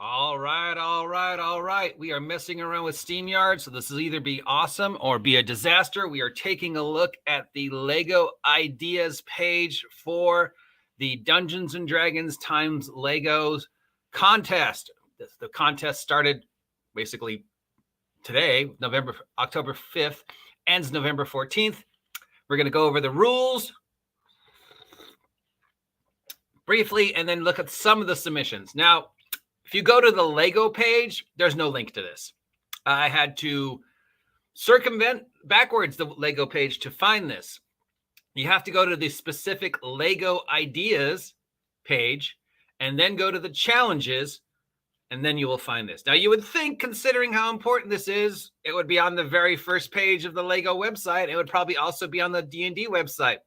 All right. We are messing around with SteamYard, so this will either be awesome or be a disaster. We are taking a look at the Lego Ideas page for the Dungeons and Dragons times Legos contest. The contest started basically today, October 5th, ends November 14th. We're going to go over the rules briefly and then look at some of the submissions. Now, if you go to the Lego page, there's no link to this. I had to circumvent backwards the Lego page to find this. You have to go to the specific Lego Ideas page and then go to the challenges, and then you will find this. Now, you would think, considering how important this is, it would be on the very first page of the Lego website. It would probably also be on the D&D website.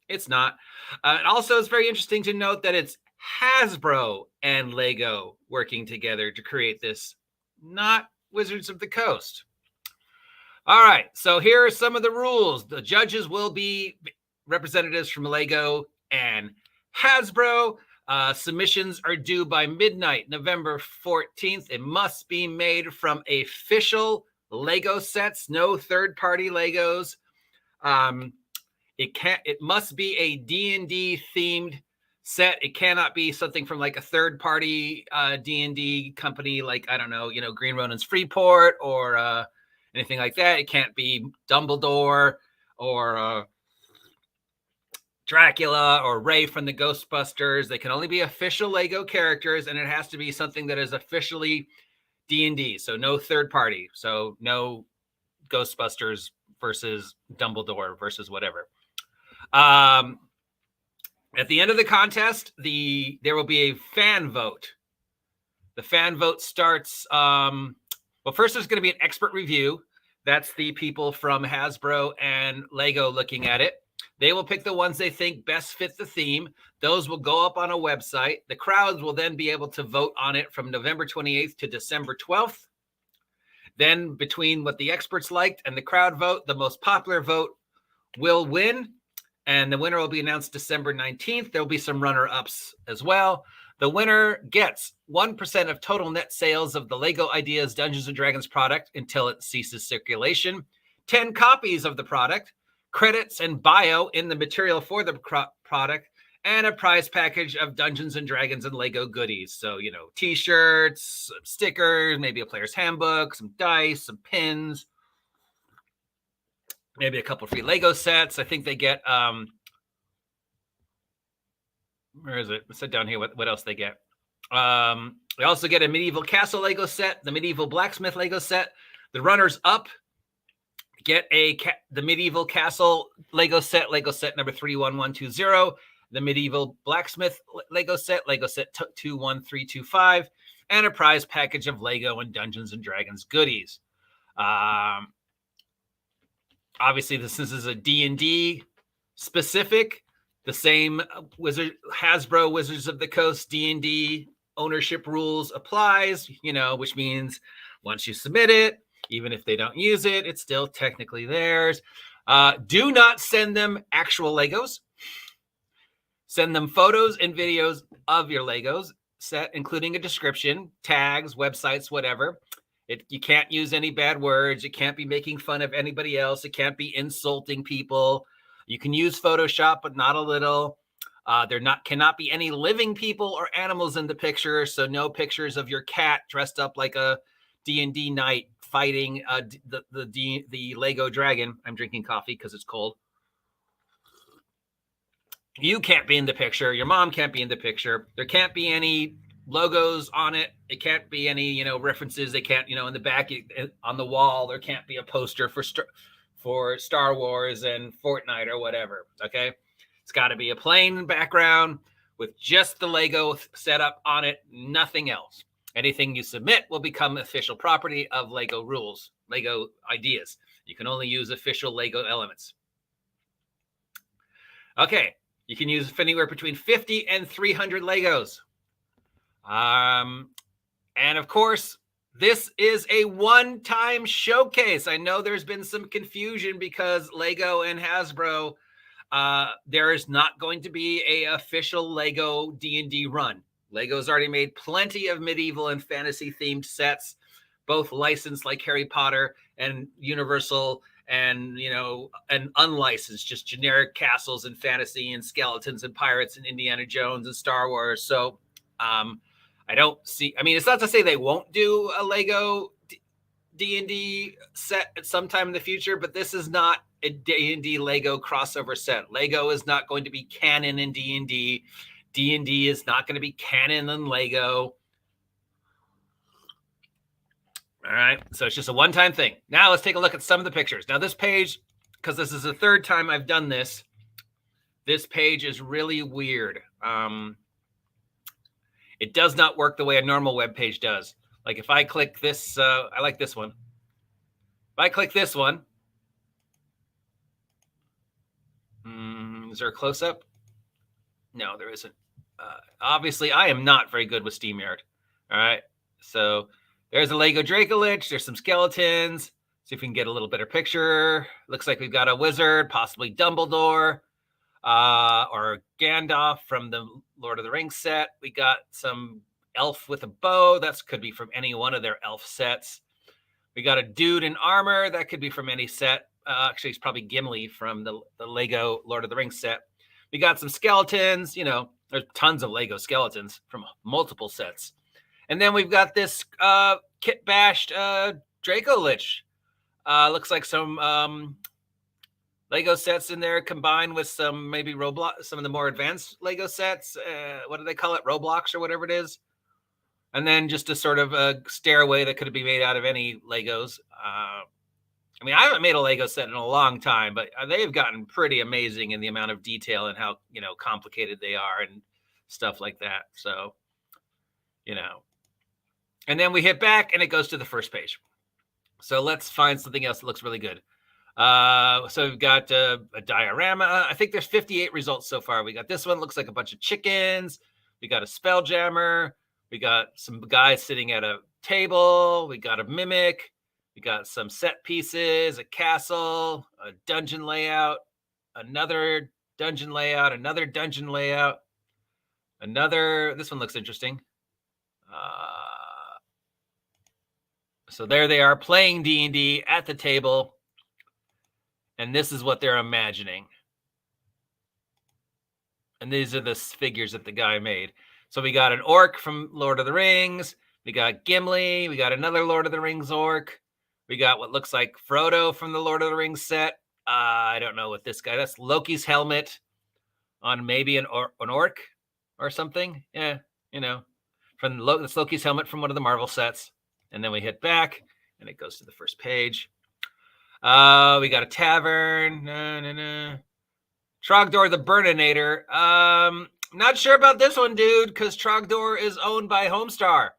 It's not. Also, it's very interesting to note that it's Hasbro and Lego working together to create this, not Wizards of the Coast. All right, so here are some of the rules. The judges will be representatives from Lego and Hasbro. Submissions are due by midnight, November 14th. It must be made from official Lego sets, no third-party Legos. It must be a D&D themed set. It cannot be something from like a third-party D&D company, like, I don't know, Green Ronan's Freeport or anything like that. It can't be Dumbledore or Dracula or Ray from the Ghostbusters. They can only be official Lego characters, and it has to be something that is officially D&D. So no third party. So no Ghostbusters versus Dumbledore versus whatever. At the end of the contest, there will be a fan vote. The fan vote starts, first there's going to be an expert review. That's the people from Hasbro and Lego looking at it. They will pick the ones they think best fit the theme. Those will go up on a website. The crowds will then be able to vote on it from November 28th to December 12th. Then between what the experts liked and the crowd vote, the most popular vote will win. And the winner will be announced December 19th. There'll be some runner-ups as well. The winner gets 1% of total net sales of the Lego Ideas Dungeons & Dragons product until it ceases circulation, 10 copies of the product, credits and bio in the material for the product, and a prize package of Dungeons & Dragons and Lego goodies. So, T-shirts, stickers, maybe a player's handbook, some dice, some pins, maybe a couple free Lego sets. I think they get, where is it? Let's sit down here. What else they get? They also get a medieval castle Lego set, the medieval blacksmith Lego set. The runners up get the medieval castle Lego set number 31120. The medieval blacksmith Lego set 21325, and a prize package of Lego and Dungeons and Dragons goodies. Obviously, this is a D&D specific. The same Hasbro Wizards of the Coast D&D ownership rules applies, which means once you submit it, even if they don't use it, it's still technically theirs. Do not send them actual Legos. Send them photos and videos of your Legos set, including a description, tags, websites, whatever. You can't use any bad words. It can't be making fun of anybody else. It can't be insulting people. You can use Photoshop, but not a little. Cannot be any living people or animals in the picture. So no pictures of your cat dressed up like a D&D knight fighting the Lego dragon. I'm drinking coffee because it's cold. You can't be in the picture. Your mom can't be in the picture. There can't be any logos on it. It can't be any, references. They can't, in the back on the wall, there can't be a poster for Star Wars and Fortnite or whatever. Okay. It's got to be a plain background with just the Lego setup on it, nothing else. Anything you submit will become official property of Lego rules, Lego Ideas. You can only use official Lego elements. Okay. You can use anywhere between 50 and 300 Legos. And of course, this is a one-time showcase. I know there's been some confusion because Lego and Hasbro, there is not going to be an official Lego D&D run. Lego's already made plenty of medieval and fantasy themed sets, both licensed like Harry Potter and Universal, and and unlicensed, just generic castles and fantasy and skeletons and pirates and Indiana Jones and Star Wars. So I don't see, I mean, it's not to say they won't do a Lego D&D set at some time in the future, but this is not a D&D Lego crossover set. Lego is not going to be canon in D&D. D&D is not going to be canon in Lego. All right, so it's just a one-time thing. Now let's take a look at some of the pictures. Now this page, because this is the third time I've done this, this page is really weird. It does not work the way a normal web page does. Like if I click this, I like this one. If I click this one, is there a close-up? No, there isn't. Obviously, I am not very good with SteamYard. All right, so there's a Lego Dracolich. There's some skeletons. See if we can get a little better picture. Looks like we've got a wizard, possibly Dumbledore, or Gandalf from the Lord of the Rings set. We got some elf with a bow. That could be from any one of their elf sets. We got a dude in armor. That could be from any set. Actually, it's probably Gimli from the Lego Lord of the Rings set. We got some skeletons. There's tons of Lego skeletons from multiple sets. And then we've got this kit bashed Dracolich. Looks like some Lego sets in there combined with some maybe Roblox, some of the more advanced Lego sets. What do they call it? Roblox or whatever it is. And then just a sort of a stairway that could be made out of any Legos. I mean, I haven't made a Lego set in a long time, but they've gotten pretty amazing in the amount of detail and how, complicated they are and stuff like that. So, and then we hit back and it goes to the first page. So let's find something else that looks really good. So we've got a diorama. I think there's 58 results so far. We got this one, looks like a bunch of chickens. We got a spelljammer. We got some guys sitting at a table. We got a mimic. We got some set pieces, a castle, a dungeon layout, another dungeon layout, another dungeon layout, this one looks interesting. So there they are playing D&D at the table. And this is what they're imagining. And these are the figures that the guy made. So we got an orc from Lord of the Rings. We got Gimli. We got another Lord of the Rings orc. We got what looks like Frodo from the Lord of the Rings set. I don't know what this guy, that's Loki's helmet on maybe an orc or something. Yeah, from Loki's helmet from one of the Marvel sets. And then we hit back and it goes to the first page. We got a tavern. Trogdor the Burninator. Not sure about this one, dude, because Trogdor is owned by Homestar.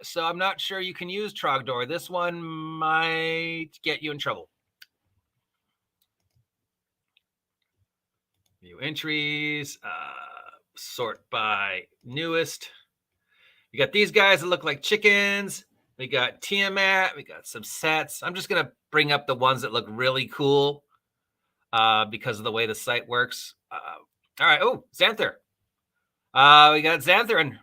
So I'm not sure you can use Trogdor. This one might get you in trouble. View entries, sort by newest. We got these guys that look like chickens. We got Tiamat. We got some sets. I'm just going to bring up the ones that look really cool because of the way the site works. All right. Oh, Xanther. We got Xanther and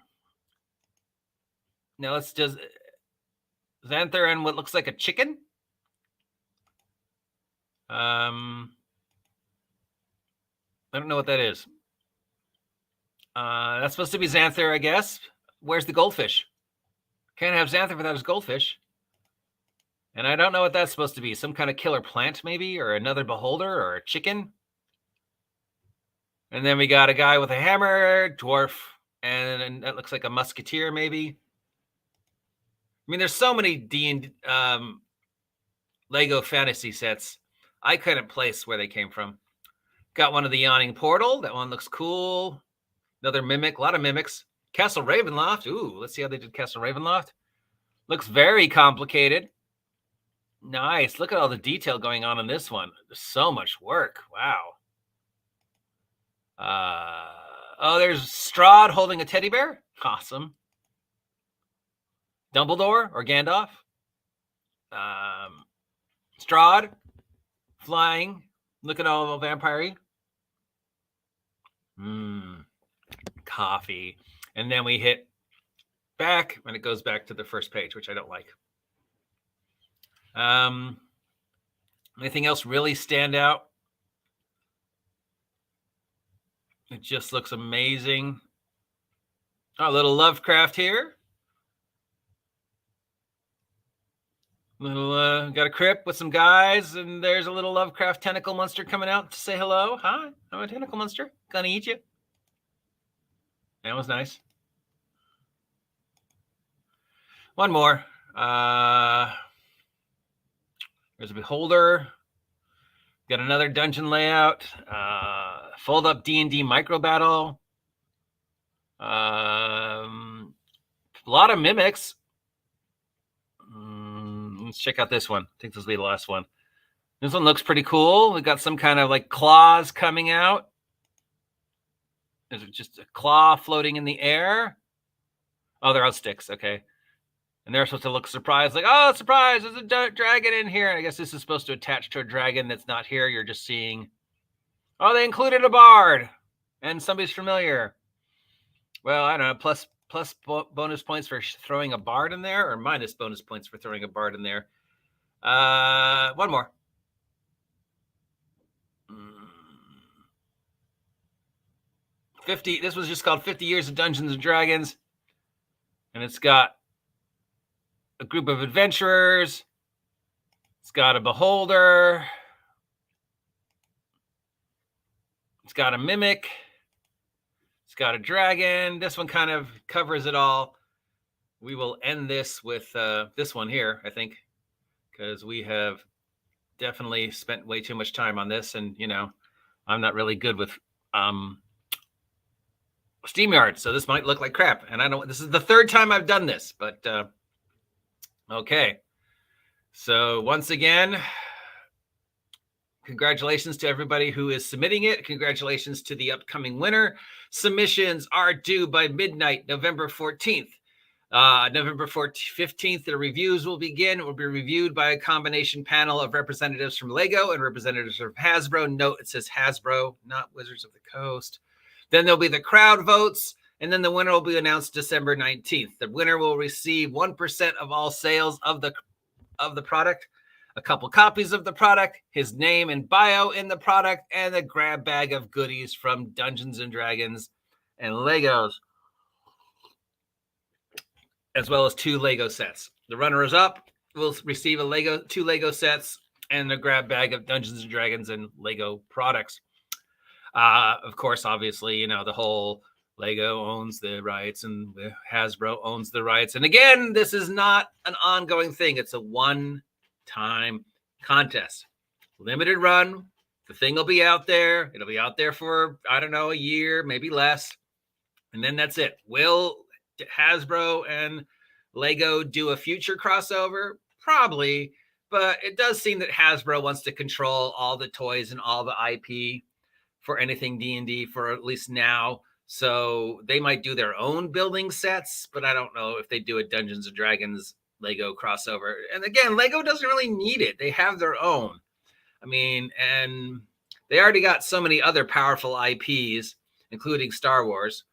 now let's just Xanther and what looks like a chicken. I don't know what that is. That's supposed to be Xanther, I guess. Where's the goldfish? Can't have Xanther without his goldfish. And I don't know what that's supposed to be. Some kind of killer plant, maybe, or another beholder, or a chicken. And then we got a guy with a hammer, dwarf, and that looks like a musketeer, maybe. I mean, there's so many Lego fantasy sets. I couldn't place where they came from. Got one of the Yawning Portal. That one looks cool. Another mimic. A lot of mimics. Castle Ravenloft. Ooh, let's see how they did Castle Ravenloft. Looks very complicated. Nice. Look at all the detail going on in this one. There's so much work. Wow. Oh, there's Strahd holding a teddy bear. Awesome. Dumbledore or Gandalf. Strahd flying. Look at all the vampire. coffee. And then we hit back and it goes back to the first page, which I don't like. Anything else really stand out? It just looks amazing. Oh, a little Lovecraft here. Little got a crypt with some guys, and there's a little Lovecraft tentacle monster coming out to say hello. Hi, I'm a tentacle monster. Gonna eat you. That was nice. One more. There's a beholder. Got another dungeon layout. Fold up D&D micro battle. A lot of mimics. Let's check out this one. I think this will be the last one. This one looks pretty cool. We got some kind of like claws coming out. There's just a claw floating in the air. Oh, they're on sticks. Okay. And they're supposed to look surprised, like, oh, surprise, there's a dragon in here. And I guess this is supposed to attach to a dragon that's not here. You're just seeing, oh, they included a bard and somebody's familiar. Well, I don't know, plus bonus points for throwing a bard in there, or minus bonus points for throwing a bard in there. One more. 50. This was just called 50 Years of Dungeons and Dragons. And it's got a group of adventurers. It's got a beholder. It's got a mimic. It's got a dragon. This one kind of covers it all. We will end this with this one here, I think, because we have definitely spent way too much time on this. And, you know, I'm not really good with SteamYard, so this might look like crap. And I don't, this is the third time I've done this, but okay. So once again, congratulations to everybody who is submitting it. Congratulations to the upcoming winner. Submissions are due by midnight, November 14th. November 15th, the reviews will begin. It will be reviewed by a combination panel of representatives from LEGO and representatives from Hasbro. Note, it says Hasbro, not Wizards of the Coast. Then there'll be the crowd votes, and then the winner will be announced December 19th. The winner will receive 1% of all sales of the product, a couple copies of the product, his name and bio in the product, and a grab bag of goodies from Dungeons and Dragons and Legos, as well as 2 Lego sets. The runners up will receive two Lego sets and a grab bag of Dungeons and Dragons and Lego products. Of course, obviously, you know, the whole LEGO owns the rights and Hasbro owns the rights. And again, this is not an ongoing thing. It's a one-time contest. Limited run. The thing will be out there. It'll be out there for, I don't know, a year, maybe less. And then that's it. Will Hasbro and LEGO do a future crossover? Probably. But it does seem that Hasbro wants to control all the toys and all the IP for anything D&D for at least now. So they might do their own building sets, but I don't know if they do a Dungeons and Dragons LEGO crossover. And again, LEGO doesn't really need it. They have their own. I mean, and they already got so many other powerful IPs, including Star Wars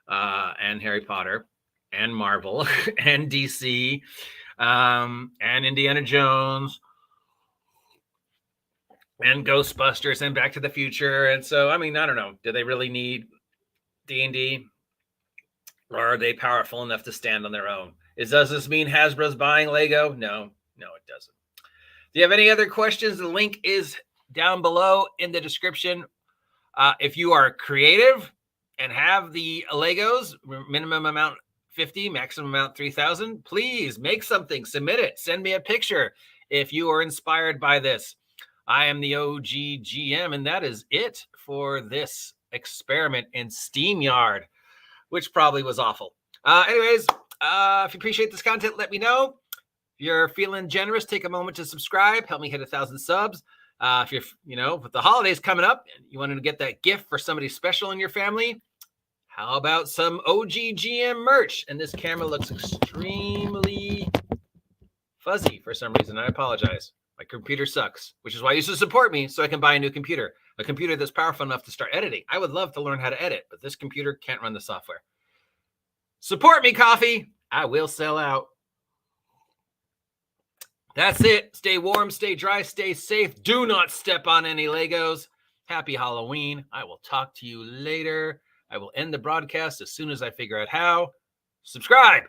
and Harry Potter and Marvel and DC and Indiana Jones and Ghostbusters and Back to the Future. And so, I mean, I don't know. Do they really need D&D? Or are they powerful enough to stand on their own? Does this mean Hasbro's buying LEGO? No, it doesn't. Do you have any other questions? The link is down below in the description. If you are creative and have the Legos, minimum amount 50, maximum amount 3,000, please make something, submit it, send me a picture if you are inspired by this. I am the OG GM, and that is it for this experiment in SteamYard, which probably was awful. Anyways, if you appreciate this content, let me know. If you're feeling generous, take a moment to subscribe. Help me hit 1,000 subs. If you're, you know, with the holidays coming up, and you wanted to get that gift for somebody special in your family, how about some OG GM merch? And this camera looks extremely fuzzy for some reason. I apologize. My computer sucks, which is why you should support me so I can buy a new computer. A computer that's powerful enough to start editing. I would love to learn how to edit, but this computer can't run the software. Support me, coffee. I will sell out. That's it. Stay warm, stay dry, stay safe. Do not step on any Legos. Happy Halloween. I will talk to you later. I will end the broadcast as soon as I figure out how. Subscribe.